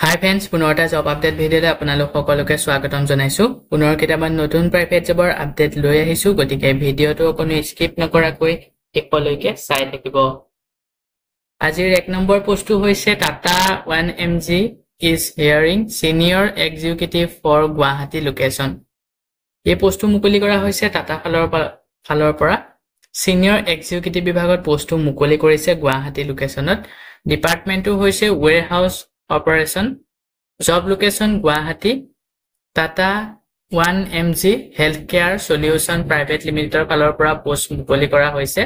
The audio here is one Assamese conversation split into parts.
হাই ফ্ৰেন্ডছ, পুনৰ এটা জব আপডেট ভিডিঅ'লৈ আপোনালোক সকলোকে স্বাগতম জনাইছো। পুনৰ কেইটামান নতুন প্ৰাইভেট জবৰ আপডেট লৈ আহিছো, গতিকে ভিডিঅ'টো কোনো স্কিপ নকৰাকৈ শেষলৈকে চাই থাকিব। আজিৰ 1 নম্বৰ পোষ্টটো হৈছে Tata 1mg is hiring senior executive for Guwahati location. এই পোষ্টটো মুকলি কৰা হৈছে টাটা ফালৰ পৰা। সিনিয়ৰ এক্সিকিউটিভ বিভাগত পোষ্টটো মুকলি কৰিছে গুৱাহাটী লোকেশ্যনত। ডিপাৰ্টমেণ্টটো হৈছে warehouse operation. Job location Guwahati. Tata 1mg health care solution private লিমিটেডৰ ফালৰ পৰা পোষ্ট মুকলি কৰা হৈছে।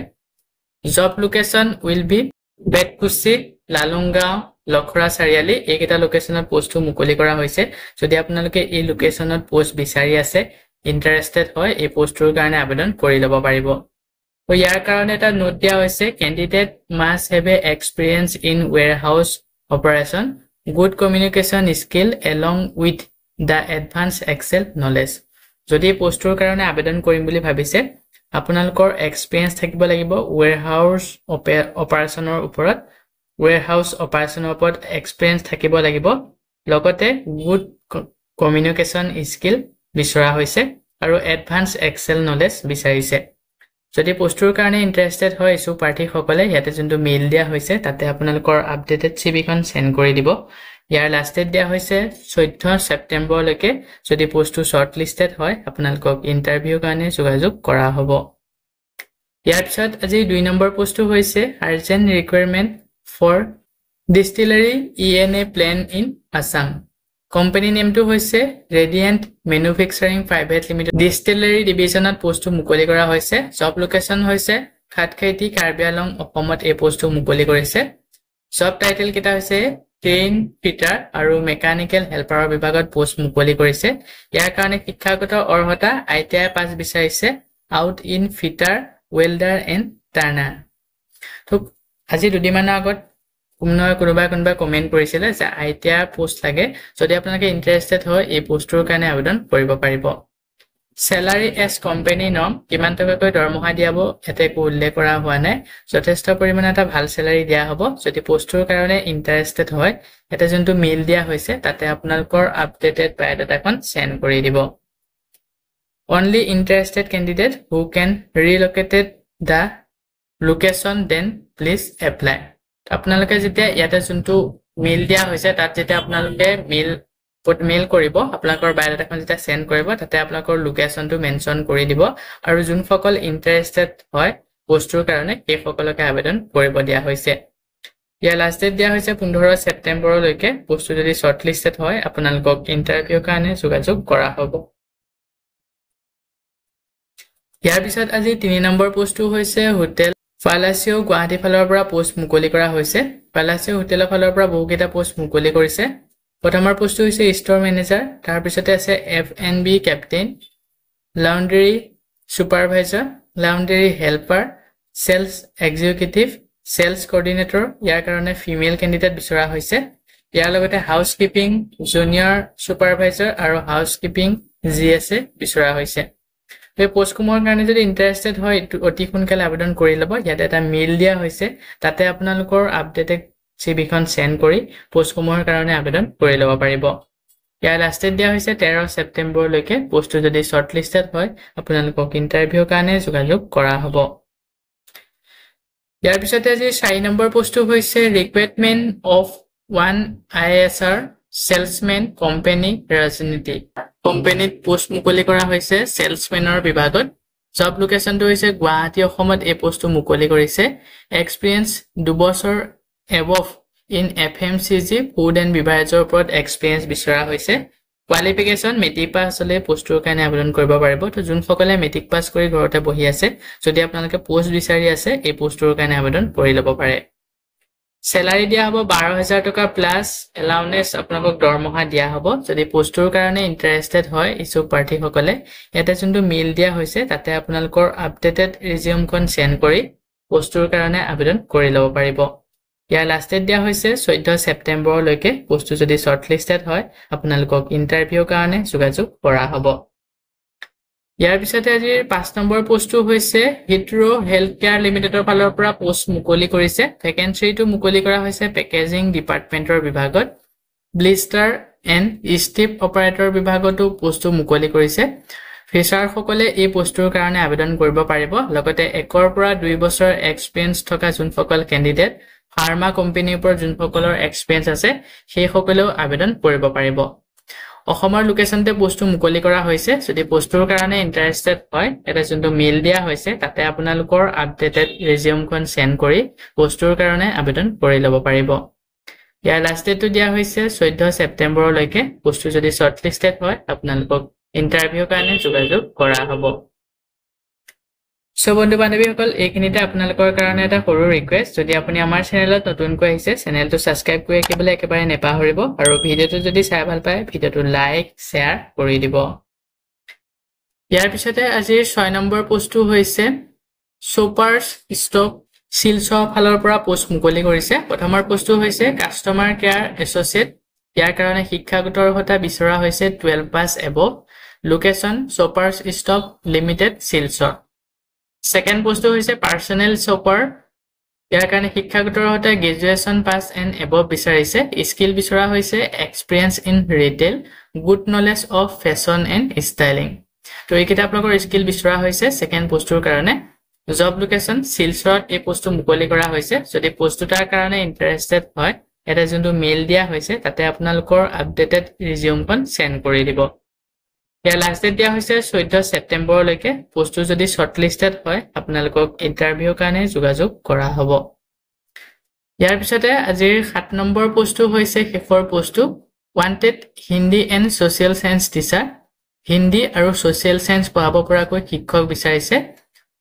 Job location will be Betkuchi, Lalunggaon, Lokhra Chariali, এইকেইটা লোকেশ্যনত পোষ্টটো মুকলি কৰা হৈছে। যদি আপোনালোকে এই লোকেশ্যনত পোষ্ট বিচাৰি আছে, ইণ্টাৰেষ্টেড হয়, এই পোষ্টটোৰ কাৰণে আবেদন কৰি ল'ব পাৰিব। ইয়াৰ কাৰণে এটা নোট দিয়া হৈছে, candidate must have a experience in warehouse operation, good communication skill along with the advance excel knowledge. যদি পোষ্টটোৰ কাৰণে আবেদন কৰিম বুলি ভাবিছে, আপোনালোকৰ এক্সপিৰিয়েঞ্চ থাকিব লাগিব ওৱেৰহাউছ অপাৰেশ্যনৰ ওপৰত। ওৱেৰহাউছ অপাৰেশ্যনৰ ওপৰত এক্সপিৰিয়েঞ্চ থাকিব লাগিব। লগতে গুড কমিউনিকেশ্যন স্কিল বিচৰা হৈছে আৰু এডভান্স এক্সেল নলেজ বিচাৰিছে। যদি পোষ্টটোৰ কাৰণে ইণ্টাৰেষ্টেড হয় ইছ্যু প্ৰাৰ্থীসকলে ইয়াতে যোনটো মেইল দিয়া হৈছে তাতে আপোনালোকৰ আপডেটেড চিভিখন চেণ্ড কৰি দিব। ইয়াৰ লাষ্ট ডেট দিয়া হৈছে 14 ছেপ্টেম্বৰলৈকে। যদি পোষ্টটো শ্বৰ্ট লিষ্টেড হয় আপোনালোকক ইণ্টাৰভিউৰ কাৰণে যোগাযোগ কৰা হ'ব। ইয়াৰ পিছত আজি 2 নম্বৰ পোষ্টটো হৈছে urgent requirement for distillery ENA plant in Assam. Company নেমটো হৈছে radiant manufacturing private limited. Distillery ডিভিজনত পোষ্টটো মুকলি কৰা হৈছে। জব লোকেশ্যন হৈছে খাটখাইটি, কাৰ্বি আংলং, অসমত এই পোষ্টটো মুকলি কৰিছে। জব টাইটেল কেইটা হৈছে ট্ৰেইন ফিটাৰ আৰু মেকানিকেল হেল্পাৰৰ বিভাগত পোষ্ট মুকলি কৰিছে। ইয়াৰ কাৰণে শিক্ষাগত অৰ্হতা ITI পাছ বিচাৰিছে, out in fitter, welder and turner. তো আজি দুদিনমানৰ আগত কোনোবাই কমেণ্ট কৰিছিলে যে ITI পোষ্ট লাগে। যদি আপোনালোকে ইণ্টাৰেষ্টেড হয় এই পোষ্টটোৰ কাৰণে আবেদন কৰিব পাৰিব। চেলাৰী এজ কোম্পানী নৰ্ম, কিমান টকাকৈ দৰমহা দিয়াব ইয়াতে একো উল্লেখ কৰা হোৱা নাই। যথেষ্ট পৰিমাণে এটা ভাল চেলাৰী দিয়া হ'ব। যদি পোষ্টটোৰ কাৰণে ইণ্টাৰেষ্টেড হয় ইয়াতে যোনটো মেইল দিয়া হৈছে তাতে আপোনালোকৰ আপডেটেড বায়'ডাটাখন চেণ্ড কৰি দিব। Only interested candidate who can relocated the location then please apply. আপোনালোকে যেতিয়া ইয়াতে যোনটো মেইল দিয়া হৈছে তাত যেতিয়া আপোনালোকে মেইল কৰিব, আপোনালোকৰ বায়'ডাটাখন যেতিয়া চেণ্ড কৰিব তাতে আপোনালোকৰ লোকেশ্যনটো মেনশ্যন কৰি দিব আৰু যোনসকল ইণ্টাৰেষ্টেড হয় পোষ্টটোৰ কাৰণে সেইসকলকে আবেদন কৰিব দিয়া হৈছে। ইয়াৰ লাষ্ট ডেট দিয়া হৈছে 15 ছেপ্টেম্বৰলৈকে। পোষ্টটো যদি শ্বৰ্ট লিষ্টেড হয় আপোনালোকক ইণ্টাৰভিউৰ কাৰণে যোগাযোগ কৰা হ'ব। ইয়াৰ পিছত আজি 3 নম্বৰ পোষ্টটো হৈছে হোটেল পালাচিঅ গুৱাহাটী ফালৰ পৰা পোষ্ট মুকলি কৰা হৈছে। পালাচিঅ হোটেলৰ ফালৰ পৰা বহুকেইটা পোষ্ট মুকলি কৰিছে। প্ৰথমৰ পোষ্টটো হৈছে ষ্ট'ৰ মেনেজাৰ, তাৰপিছতে আছে F&B captain, laundry supervisor, laundry helper, sales executive, sales coordinator. ইয়াৰ কাৰণে ফিমেল কেণ্ডিডেট বিচৰা হৈছে। ইয়াৰ লগতে হাউচকিপিং জুনিয়ৰ ছুপাৰভাইজাৰ আৰু হাউচকিপিং GSA বিচৰা হৈছে। এই পোষ্টসমূহৰ কাৰণে যদি ইণ্টাৰেষ্টেড হয় অতি সোনকালে আবেদন কৰি ল'ব। ইয়াতে এটা মেইল দিয়া হৈছে, তাতে আপোনালোকৰ আপডেটেড চিভিখন চেণ্ড কৰি পোষ্টসমূহৰ কাৰণে আবেদন কৰি ল'ব পাৰিব। ইয়াৰ লাষ্ট ডেট দিয়া হৈছে 13 ছেপ্টেম্বৰলৈকে। পোষ্টটো যদি শ্বৰ্ট লিষ্টেড হয় আপোনালোকক ইণ্টাৰভিউৰ কাৰণে যোগাযোগ কৰা হ'ব। ইয়াৰ পিছতে আজি 4 নম্বৰ পোষ্টটো হৈছে recruitment of 1 ISR salesmen company ৰাজনীতি। কোম্পানীত পোষ্ট মুকলি কৰা হৈছে চেলছমেনৰ বিভাগত। জব লোকেশ্যনটো হৈছে গুৱাহাটী, অসমত এই পোষ্টটো মুকলি কৰিছে। এক্সপিৰিয়েঞ্চ 2 বছৰ above in FMCG food and বিভাৰেজৰ ওপৰত এক্সপিৰিয়েঞ্চ বিচৰা হৈছে। কোৱালিফিকেশ্যন মেট্ৰিক পাছ হ'লে পোষ্টটোৰ কাৰণে আবেদন কৰিব পাৰিব। তো যোনসকলে মেট্ৰিক পাছ কৰি ঘৰতে বহি আছে, যদি আপোনালোকে পোষ্ট বিচাৰি আছে এই পোষ্টটোৰ কাৰণে আবেদন কৰি ল'ব পাৰে। চেলাৰী দিয়া হ'ব 12,000 টকা প্লাছ এলাউনেছ আপোনালোকক দৰমহা দিয়া হ'ব। যদি পোষ্টটোৰ কাৰণে ইণ্টাৰেষ্টেড হয় ইচ্ছুক প্ৰাৰ্থীসকলে ইয়াতে যোনটো মেইল দিয়া হৈছে তাতে আপোনালোকৰ আপডেটেড ৰিজিউমখন চেণ্ড কৰি পোষ্টটোৰ কাৰণে আবেদন কৰি ল'ব পাৰিব। ইয়াৰ লাষ্ট ডেট দিয়া হৈছে 14 ছেপ্টেম্বৰলৈকে। পোষ্টটো যদি শ্বৰ্ট লিষ্টেড হয় আপোনালোকক ইণ্টাৰভিউৰ কাৰণে যোগাযোগ কৰা হ'ব। ইয়াৰ পিছতে আজিৰ 5 নম্বৰ পোষ্টটো হৈছে হিথ্ৰ হেল্থ কেয়াৰ লিমিটেডৰ ফালৰ পৰা পোষ্ট মুকলি কৰিছে। ভেকেঞ্চিটো মুকলি কৰা হৈছে পেকেজিং ডিপাৰ্টমেণ্টৰ বিভাগত। ব্লিষ্টাৰ এণ্ড ষ্ট্ৰিপ অপাৰেটৰ বিভাগতো পোষ্টটো মুকলি কৰিছে ফ্ৰেছাৰসকলে এই পোষ্টটোৰ কাৰণে আবেদন কৰিব পাৰিব লগতে 1 পৰা 2 বছৰ এক্সপেৰিয়েন্স থকা যোনসকল কেণ্ডিডেট ফাৰ্মা কোম্পানীৰ ওপৰত যোনসকলৰ এক্সপেৰিয়েন্স আছে সেই সকলেও আবেদন কৰিব পাৰিব অসমৰ লোকেশনতে পোষ্টটো মুকলি কৰা হৈছে যদি পোষ্টটোৰ কাৰণে ইন্টাৰেষ্টেড হয় এটা যোনটো মেইল দিয়া হৈছে তাতে আপোনালোকৰ আপডেটেড ৰিজিউমখন সেন্ড কৰি পোষ্টটোৰ কাৰণে আবেদন কৰি ল'ব পাৰিব ইয়াৰ লাষ্ট ডেটটো দিয়া হৈছে 14 ছেপ্টেম্বৰলৈকে পোষ্টটো যদি শৰ্টলিষ্টেড হয় আপোনালোকক ইন্টাৰভিউৰ কাৰণে যোগাযোগ কৰা হ'ব সো বন্ধু বান্ধৱীসকল এইখিনিতে আপোনালোকৰ কাৰণে এটা সৰু ৰিকুৱেষ্ট যদি আপুনি আমাৰ চেনেলত নতুনকৈ আহিছে চেনেলটো সাবস্ক্ৰাইব কৰি ৰাখিবলৈ একেবাৰে নেপাহৰিব আৰু ভিডিওটো যদি চাই ভাল পায় ভিডিওটো লাইক শেয়াৰ কৰি দিব ইয়াৰ পিছতে আজিৰ 6 নম্বৰ পোষ্টটো হৈছে চপাৰ্ছ ষ্টক সিলছৰ ফালৰ পৰা পোষ্ট মুকলি কৰিছে প্ৰথমৰ পোষ্টটো হৈছে কাস্টমাৰ কেয়াৰ এছ'চিয়েট ইয়াৰ কাৰণে শিক্ষাগত অৰ্হতা বিচৰা হৈছে 12 pass above location Shoppers Stop limited Silchar Second post হৈছে পাৰ্সোনেল শপাৰ ইয়াৰ কাৰণে শিক্ষাগত অৰ্হতা গ্ৰেজুৱেচন পাছ এণ্ড এবভ বিচাৰিছে স্কিল বিচৰা হৈছে experience in retail good knowledge of fashion and styling তো এইকেইটা আপোনালোকৰ স্কিল বিচৰা হৈছে সেকেন্ড পোষ্টৰ কাৰণে জব লোকেশন সিলছৰত এই পোষ্টটো মুকলি কৰা হৈছে যদি পোষ্টটোৰ কাৰণে ইন্টাৰেষ্টেড হয় এটা যোনটো মেইল দিয়া হৈছে তাতে আপোনালোকৰ আপডেটেড ৰিজিউমখন সেন্ড কৰি দিব ইয়াৰ লাষ্ট ডেট দিয়া হৈছে 14 ছেপ্টেম্বৰলৈকে পোষ্টটো যদি শৰ্টলিষ্টেড হয় আপোনালোকক ইন্টাৰভিউৰ কাৰণে যোগাযোগ কৰা হ'ব ইয়াৰ পিছতে আজিৰ 7 নম্বৰ পোষ্টটো হৈছে শেষৰ পোষ্টটো wanted Hindi and social science teacher Hindi আৰু সোশ্যাল সায়েন্স পঢ়াব পৰাকৈ শিক্ষক বিচাৰিছে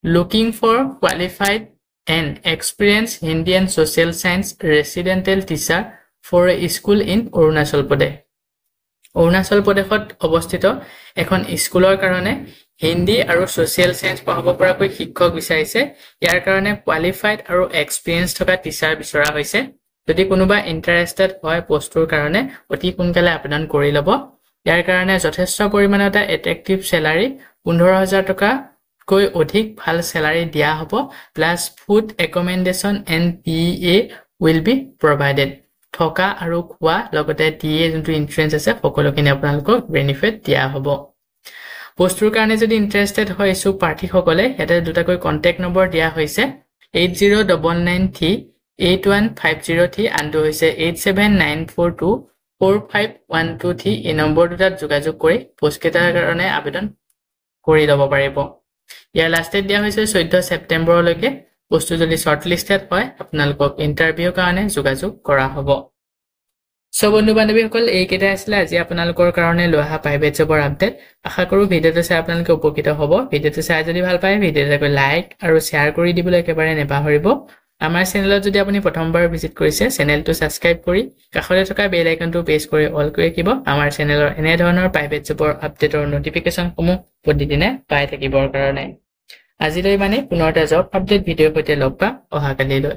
looking for qualified and experience Hindi and social science residential teacher for a school in Arunachal Pradesh Arunachal প্ৰদেশত অৱস্থিত এখন স্কুলৰ কাৰণে হিন্দী আৰু সোশ্যাল সায়েন্স পঢ়াব পৰাকৈ শিক্ষক বিচাৰিছে ইয়াৰ কাৰণে কোৱালিফাইড আৰু এক্সপেৰিয়েন্স থকা টিচাৰ বিচৰা হৈছে যদি কোনোবা ইন্টাৰেষ্টেড হয় পোষ্টটোৰ কাৰণে অতি সোনকালে আবেদন কৰি ল'ব ইয়াৰ কাৰণে যথেষ্ট পৰিমাণৰ এটা এট্ৰেক্টিভ স্যালাৰি 15000 টকা কৈ অধিক ভাল স্যালাৰি দিয়া হ'ব plus food accommodation and PA will be provided থকা আৰু খোৱা লগতে টিএ যোনটো ইনফ্লুৱেঞ্চ আছে সকলোখিনি আপোনালোকক বেনিফিট দিয়া হ'ব পোষ্টটোৰ কাৰণে যদি ইন্টাৰেষ্টেড হয় ইছু প্ৰাৰ্থীসকলে এটা দুটাকৈ কন্টেক্ট নম্বৰ দিয়া হৈছে 8099381503 আনটো হৈছে 8794245123 এই নম্বৰ দুটাত যোগাযোগ কৰি পোষ্ট কেইটাৰ কাৰণে আবেদন কৰি ল'ব পাৰিব ইয়াৰ লাষ্ট ডেট দিয়া হৈছে 14 ছেপ্টেম্বৰলৈকে পোষ্টটো যদি শৰ্টলিষ্টেড হয় আপোনালোকক ইন্টাৰভিউৰ কাৰণে যোগাযোগ কৰা হ'ব সো বন্ধু বান্ধৱীসকল এইকেইটা আছিল আজি আপোনালোকৰ কাৰণে লোৱা প্ৰাইভেট জবৰ আপডেট আশা কৰো ভিডিওটো চাই আপোনালোকে উপকৃত হ'ব ভিডিওটো চাই যদি ভাল পায় ভিডিওটো লাইক আৰু শেয়াৰ কৰি দিবলৈ একেবাৰে নেপাহৰিব আমাৰ চেনেলত যদি আপুনি প্ৰথমবাৰ ভিজিট কৰিছে চেনেলটো সাবস্ক্ৰাইব কৰি কাষতে থকা বেল আইকনটো প্ৰেছ কৰি অল কৰি ৰাখিব আমাৰ চেনেলৰ এনে ধৰণৰ প্ৰাইভেট জবৰ আপডেটৰ নটিফিকেশনসমূহ প্ৰতিদিনে পাই থাকিবৰ কাৰণে আজিলৈ মানে পুনৰ এটা জব আপডেট ভিডিঅ' সৈতে লগ পাম অহাকালিলৈ